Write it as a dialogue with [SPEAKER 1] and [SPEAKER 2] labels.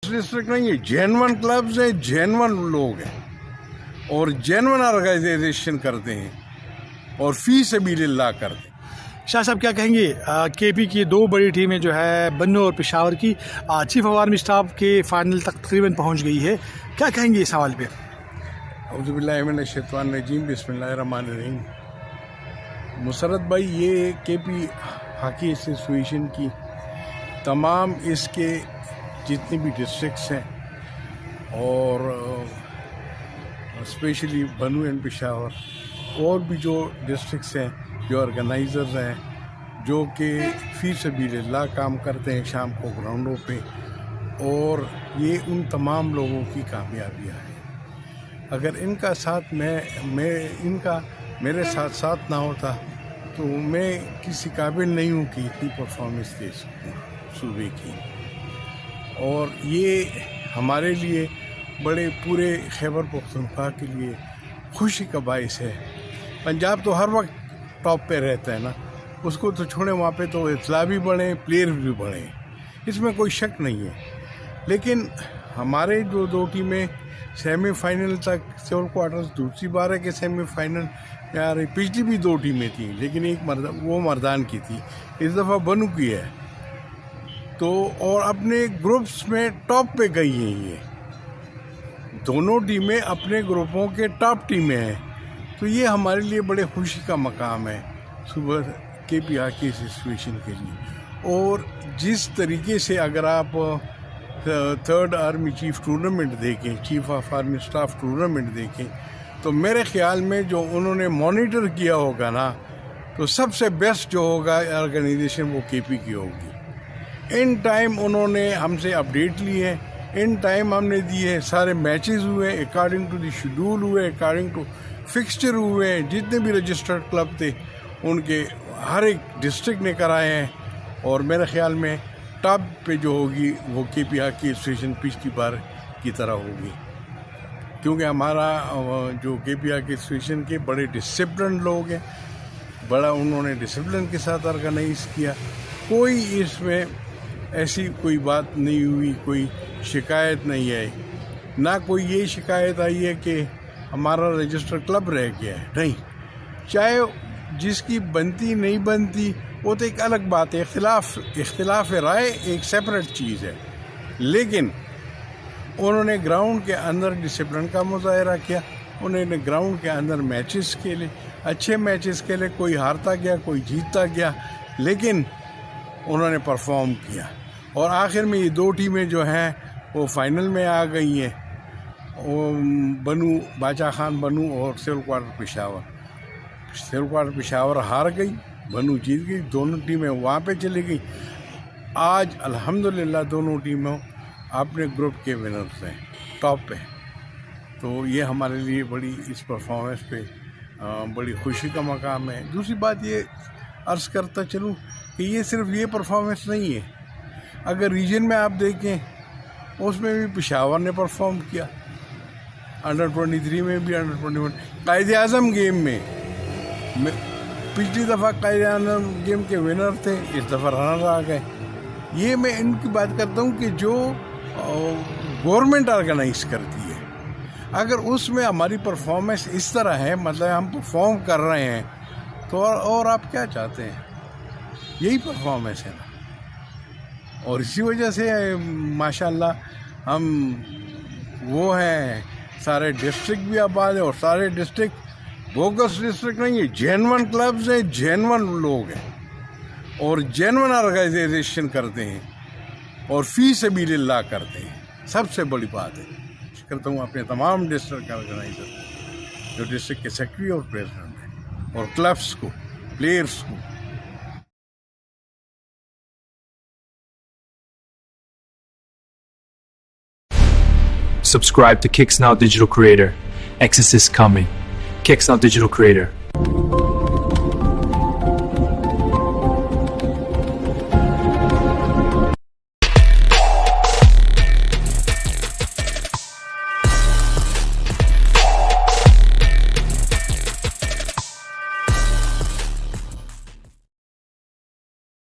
[SPEAKER 1] District نہیں ہے، genuine clubs ہیں، جینون لوگ ہیں اور جینون آرگنائزیشن کرتے ہیں اور فی سبیل اللہ کرتے ہیں۔
[SPEAKER 2] شاہ صاحب کیا کہیں گے، کے پی کی دو بڑی ٹیمیں جو ہے بنو اور پشاور کی چیف آف آرمی اسٹاف کے فائنل تک تقریباً پہنچ گئی ہے، کیا کہیں گے اس حوالے پہ؟
[SPEAKER 1] اعوذ باللہ من الشیطان الرجیم، بسم اللہ الرحمن الرحیم۔ مسرت بھائی، یہ کے پی ہاکی ایسوسیشن کی تمام اس کے جتنے بھی ڈسٹرکٹس ہیں اور اسپیشلی بنو اینڈ پشاور اور بھی جو ڈسٹرکٹس ہیں، جو آرگنائزرز ہیں، جو کہ فی سبیل اللہ کام کرتے ہیں شام کو گراؤنڈوں پہ، اور یہ ان تمام لوگوں کی کامیابیاں ہیں۔ اگر ان کا ساتھ میرے ساتھ نہ ہوتا تو میں کسی قابل نہیں ہوں کہ اتنی پرفارمنس دے سکوں صوبے کی، اور یہ ہمارے لیے بڑے پورے خیبر پختونخوا کے لیے خوشی کا باعث ہے۔ پنجاب تو ہر وقت ٹاپ پہ رہتا ہے نا، اس کو تو چھوڑیں، وہاں پہ تو اطلاع بھی بڑھیں، پلیئر بھی بڑھیں، اس میں کوئی شک نہیں ہے۔ لیکن ہمارے جو دو ٹیمیں سیمی فائنل تک، سول کوارٹرز دوسری بار ہے کہ سیمی فائنل یار، پچھلی بھی دو ٹیمیں تھیں لیکن ایک وہ مردان کی تھی، اس دفعہ بنو کی ہے، تو اور اپنے گروپس میں ٹاپ پہ گئی ہیں۔ یہ دونوں ٹیمیں اپنے گروپوں کے ٹاپ ٹیمیں ہیں، تو یہ ہمارے لیے بڑے خوشی کا مقام ہے صبح کے پی ہاکی ایسوسیشن کے لیے۔ اور جس طریقے سے اگر آپ تھرڈ آرمی چیف ٹورنامنٹ دیکھیں، chief of army staff tournament دیکھیں، تو میرے خیال میں جو انہوں نے مانیٹر کیا ہوگا نا، تو سب سے بیسٹ جو ہوگا آرگنائزیشن وہ کے پی کی ہوگی۔ ان ٹائم انہوں نے ہم سے اپڈیٹ لی ہے، ان ٹائم ہم نے دی ہے، سارے میچز ہوئے اکارڈنگ ٹو دی شیڈول، ہوئے اکارڈنگ ٹو فکسچر ہوئے ہیں، جتنے بھی رجسٹرڈ کلب تھے ان کے ہر ایک ڈسٹرکٹ نے کرائے ہیں، اور میرے خیال میں ٹاپ پہ جو ہوگی وہ کے پی ہاکی ایسوسیشن پچھلی بار کی طرح ہوگی، کیونکہ ہمارا جو کے پی ہاکی ایسوسیشن کے بڑے ڈسپلن لوگ ہیں، بڑا انہوں نے ڈسپلن کے ساتھ آرگنائز کیا، کوئی اس میں ایسی کوئی بات نہیں ہوئی، کوئی شکایت نہیں آئی، نہ کوئی یہ شکایت آئی ہے کہ ہمارا رجسٹر کلب رہ گیا ہے، نہیں، چاہے جس کی بنتی نہیں بنتی وہ تو ایک الگ بات ہے، اختلاف رائے ایک سیپریٹ چیز ہے، لیکن انہوں نے گراؤنڈ کے اندر ڈسپلن کا مظاہرہ کیا، انہوں نے گراؤنڈ کے اندر میچز کھیلے، اچھے میچز کھیلے، کوئی ہارتا گیا کوئی جیتتا گیا، لیکن انہوں نے پرفارم کیا، اور آخر میں یہ دو ٹیمیں جو ہیں وہ فائنل میں آ گئی ہیں، بنو باچا خان بنو اور civil quarter Peshawar. Civil quarter Peshawar ہار گئی، بنو جیت گئی، دونوں ٹیمیں وہاں پہ چلی گئی۔ آج الحمدللہ دونوں ٹیموں اپنے گروپ کے ونرز ہیں، ٹاپ پہ، تو یہ ہمارے لیے بڑی اس پرفارمنس پہ بڑی خوشی کا مقام ہے۔ دوسری بات یہ عرض کرتا چلوں کہ یہ صرف یہ پرفارمنس نہیں ہے، اگر ریجن میں آپ دیکھیں اس میں بھی پشاور نے پرفارم کیا، انڈر 23 میں بھی، انڈر 21 قائد اعظم گیم میں پچھلی دفعہ قائد اعظم گیم کے ونر تھے، اس دفعہ رنر آ گئے۔ یہ میں ان کی بات کرتا ہوں کہ جو گورنمنٹ آرگنائز کرتی ہے، اگر اس میں ہماری پرفارمنس اس طرح ہے، مطلب ہم پرفارم کر رہے ہیں، تو اور آپ کیا چاہتے ہیں؟ یہی پرفارمنس ہے نا، اور اسی وجہ سے ماشاءاللہ ہم وہ ہیں، سارے ڈسٹرکٹ بھی آباد ہیں، اور سارے ڈسٹرکٹ بوگس ڈسٹرکٹ نہیں ہے، جینون کلبز ہیں، جینون لوگ ہیں اور جینون آرگنائزیشن کرتے ہیں اور فی سبیل اللہ کرتے ہیں، سب سے بڑی بات ہے۔ کرتا ہوں اپنے تمام ڈسٹرکٹ آرگنائزر، جو ڈسٹرکٹ کے سیکرٹری اور پریزیڈنٹ ہیں، اور کلبس کو، پلیئرس کو۔
[SPEAKER 3] Subscribe to Kicks Now Digital Creator. Access is coming. Kicks Now Digital Creator.